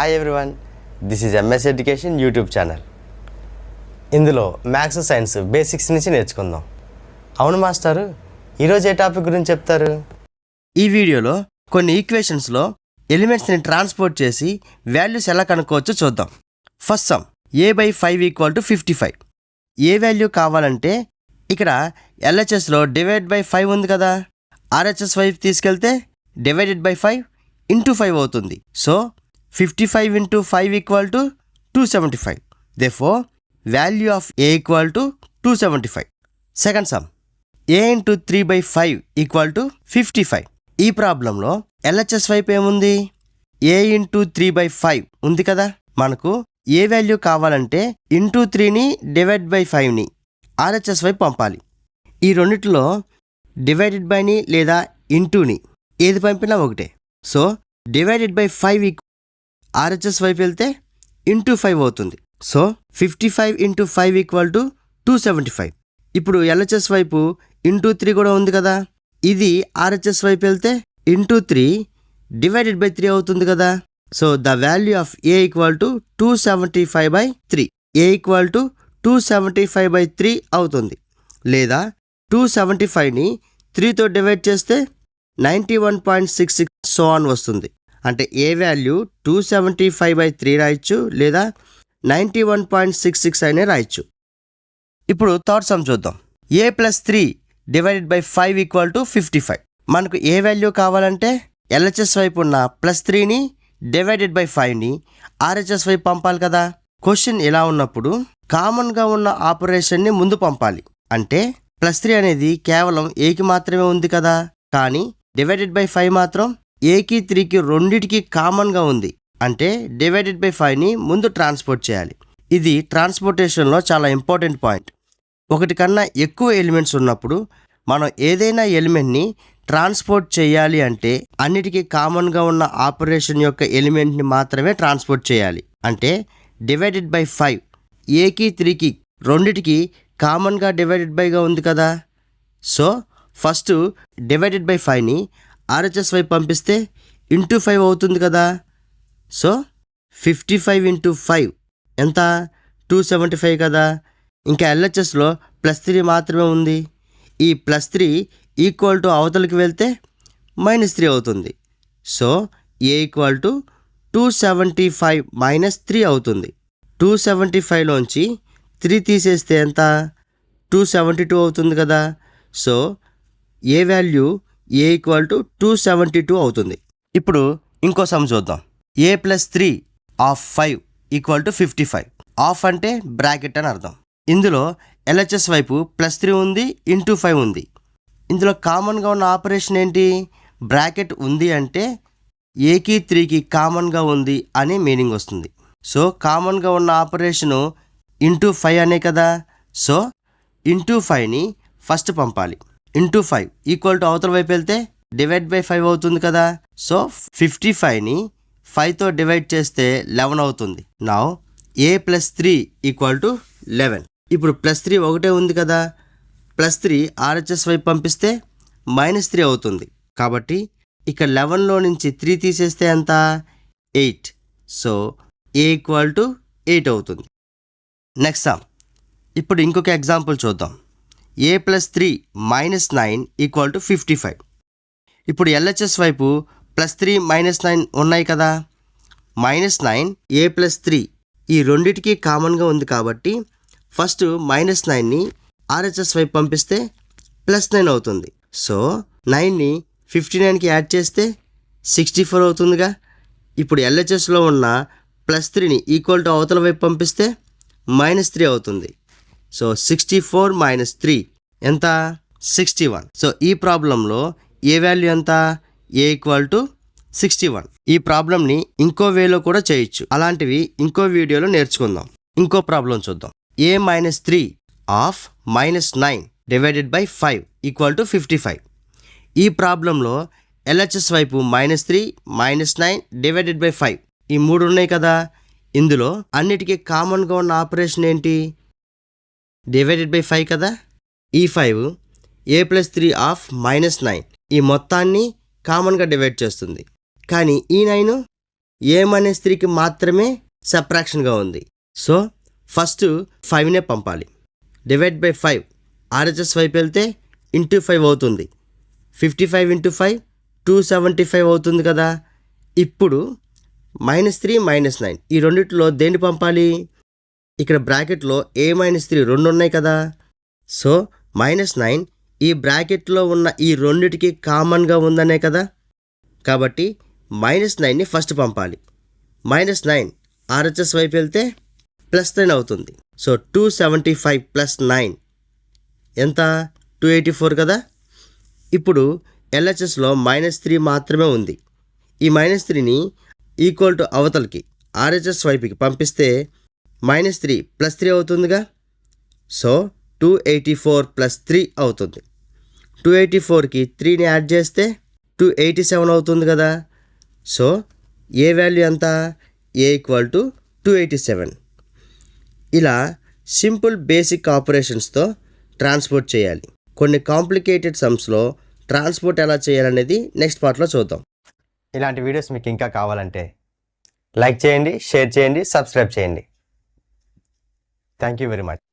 Hi everyone, this is MS education YouTube channel. ఇందులో maths science basics నుంచి నేర్చుకుందాం. అవును మాస్టారు, ఈరోజు ఏ టాపిక్ గురించి చెప్తారు? ఈ వీడియోలో కొన్ని ఈక్వేషన్స్లో ఎలిమెంట్స్ని ట్రాన్స్పోర్ట్ చేసి వాల్యూస్ ఎలా కనుక్కోవచ్చో చూద్దాం. First some a/5 = 55. ఏ వాల్యూ కావాలంటే ఇక్కడ LHSలో /5 ఉంది కదా, RHS వైపు తీసుకెళ్తే /5 × 5 అవుతుంది. So 55 × 5 = 275. Therefore, value of a = 275. Second some a × 3/5 = 55. ఈ ప్రాబ్లంలో LHS వైపు ఏముంది? a × 3/5 ఉంది కదా. మనకు ఏ వాల్యూ కావాలంటే ఇంటూ 3ని /5ని RHS వైపు పంపాలి. ఈ రెండిట్లో /ని లేదా ఇంటూని ఏది పంపినా ఒకటే. సో /5 RHS వైపు వెళ్తే ఇంటూ 5 అవుతుంది. సో 55 × 5 = 275. ఇప్పుడు LHS వైపు ఇంటూ 3 కూడా ఉంది కదా, ఇది RHS వైపు వెళ్తే ఇంటూ 3 /3 అవుతుంది కదా. So the value of a = 275/3. a = 275/3 అవుతుంది. లేదా 275ని 3తో డివైడ్ చేస్తే 91.66 సో ఆన్ వస్తుంది. అంటే ఏ వాల్యూ 275/3 రాయొచ్చు, లేదా 91.66 అనే రాయొచ్చు. ఇప్పుడు థర్డ్ సమ్ చూద్దాం. a + 3 / 5 = 55. మనకు ఏ వాల్యూ కావాలంటే LHS వైపు ఉన్న +3ని /5ని RHS వైపు పంపాలి కదా. క్వశ్చన్ ఇలా ఉన్నప్పుడు కామన్గా ఉన్న ఆపరేషన్ని ముందు పంపాలి. అంటే +3 అనేది కేవలం ఏకి మాత్రమే ఉంది కదా, కానీ /5 మాత్రం ఏకి 3కి రెండిటికి కామన్గా ఉంది. అంటే /5ని ముందు ట్రాన్స్పోర్ట్ చేయాలి. ఇది ట్రాన్స్పోర్టేషన్లో చాలా ఇంపార్టెంట్ పాయింట్. ఒకటి కన్నా ఎక్కువ ఎలిమెంట్స్ ఉన్నప్పుడు మనం ఏదైనా ఎలిమెంట్ని ట్రాన్స్పోర్ట్ చేయాలి అంటే అన్నిటికీ కామన్గా ఉన్న ఆపరేషన్ యొక్క ఎలిమెంట్ని మాత్రమే ట్రాన్స్పోర్ట్ చేయాలి. అంటే /5 ఏకి 3కి రెండిటికి కామన్గా /5గా ఉంది కదా. సో ఫస్ట్ /5ని RHS వైపు పంపిస్తే ఇంటూ 5 అవుతుంది కదా. సో 55 × 5 ఎంత? 275 కదా. ఇంకా LHSలో +3 మాత్రమే ఉంది. ఈ +3 = అవతలకి వెళ్తే -3 అవుతుంది. సో a = 275 - 3 అవుతుంది. 275లోంచి 3 తీసేస్తే ఎంత? 272 అవుతుంది కదా. సో ఏ వాల్యూ a = 272 అవుతుంది. ఇప్పుడు ఇంకో సమ్ చూద్దాం. a + 3 of 5 = 55. ఆఫ్ అంటే బ్రాకెట్ అని అర్థం. ఇందులో LHS వైపు +3 ఉంది, ఇంటూ 5 ఉంది. ఇందులో కామన్గా ఉన్న ఆపరేషన్ ఏంటి? బ్రాకెట్ ఉంది అంటే ఏకి 3కి కామన్గా ఉంది అనే మీనింగ్ వస్తుంది. సో కామన్గా ఉన్న ఆపరేషను ఇంటూ 5 అనే కదా. సో ఇంటూ 5ని ఫస్ట్ పంపాలి. ఇంటూ 5 = అవతల వైపు వెళ్తే /5 అవుతుంది కదా. సో 55ని 5తో డివైడ్ చేస్తే 11 అవుతుంది. Now a + 3 = 11. ఇప్పుడు +3 ఒకటే ఉంది కదా. +3 RHS వైపు పంపిస్తే -3 అవుతుంది. కాబట్టి ఇక్కడ 11లో నుంచి 3 తీసేస్తే ఎంత? 8. సో a = 8 అవుతుంది. Next some. ఇప్పుడు ఇంకొక ఎగ్జాంపుల్ చూద్దాం. a + 3 - 9 = 55. ఇప్పుడు LHS వైపు +3 - 9 ఉన్నాయి కదా. -9 a + 3 ఈ రెండిటికి కామన్గా ఉంది కాబట్టి ఫస్ట్ -9ని RHS వైపు పంపిస్తే +9 అవుతుంది. సో 9ని 59కి యాడ్ చేస్తే 64 అవుతుందిగా. ఇప్పుడు LHSలో ఉన్న +3ని = అవతల వైపు పంపిస్తే -3 అవుతుంది. సో 64 - 3 ఎంత? 61. సో ఈ ప్రాబ్లంలో ఏ వాల్యూ ఎంత? a = 61. ఈ ప్రాబ్లంని ఇంకో వేలో కూడా చేయొచ్చు. అలాంటివి ఇంకో వీడియోలో నేర్చుకుందాం. ఇంకో ప్రాబ్లం చూద్దాం. a - 3 of -9 / 5 = 55. ఈ ప్రాబ్లంలో LHS వైపు -3, -9 / 5 ఈ 3 ఉన్నాయి కదా. ఇందులో అన్నిటికీ కామన్గా ఉన్న ఆపరేషన్ ఏంటి? /5 కదా. ఈ 5 a + 3 of -9 ఈ మొత్తాన్ని కామన్గా డివైడ్ చేస్తుంది. కానీ ఈ 9 A-3కి మాత్రమే సబ్ట్రాక్షన్గా ఉంది. సో ఫస్ట్ 5నే పంపాలి. డివైడ్ బై 5 RHS వైపు వెళ్తే ఇంటూ 5 అవుతుంది. 55 ఇంటూ 5 275 అవుతుంది కదా. ఇప్పుడు -3 -9 ఈ రెండిట్లో దేన్ని పంపాలి? ఇక్కడ బ్రాకెట్లో A-3 రెండు ఉన్నాయి కదా. సో -9 ఈ బ్రాకెట్లో ఉన్న ఈ రెండిటికి కామన్గా ఉందనే కదా. కాబట్టి -9ని ఫస్ట్ పంపాలి. -9 RHS వైపు వెళ్తే +9 అవుతుంది. సో 275 + 9 ఎంత? 284 కదా. ఇప్పుడు LHSలో -3 మాత్రమే ఉంది. ఈ -3ని ఈక్వల్ టు అవతలకి RHS వైపుకి పంపిస్తే -3 + 3 అవుతుందిగా. సో 284 + 3 అవుతుంది. 284కి 3ని యాడ్ చేస్తే 287 అవుతుంది కదా. సో ఏ వాల్యూ ఎంత? A = 287. ఇలా సింపుల్ బేసిక్ ఆపరేషన్స్తో ట్రాన్స్పోర్ట్ చేయాలి. కొన్ని కాంప్లికేటెడ్ సమ్స్లో ట్రాన్స్పోర్ట్ ఎలా చేయాలనేది నెక్స్ట్ పార్ట్లో చూద్దాం. ఇలాంటి వీడియోస్ మీకు ఇంకా కావాలంటే లైక్ చేయండి, షేర్ చేయండి, సబ్స్క్రైబ్ చేయండి. Thank you very much.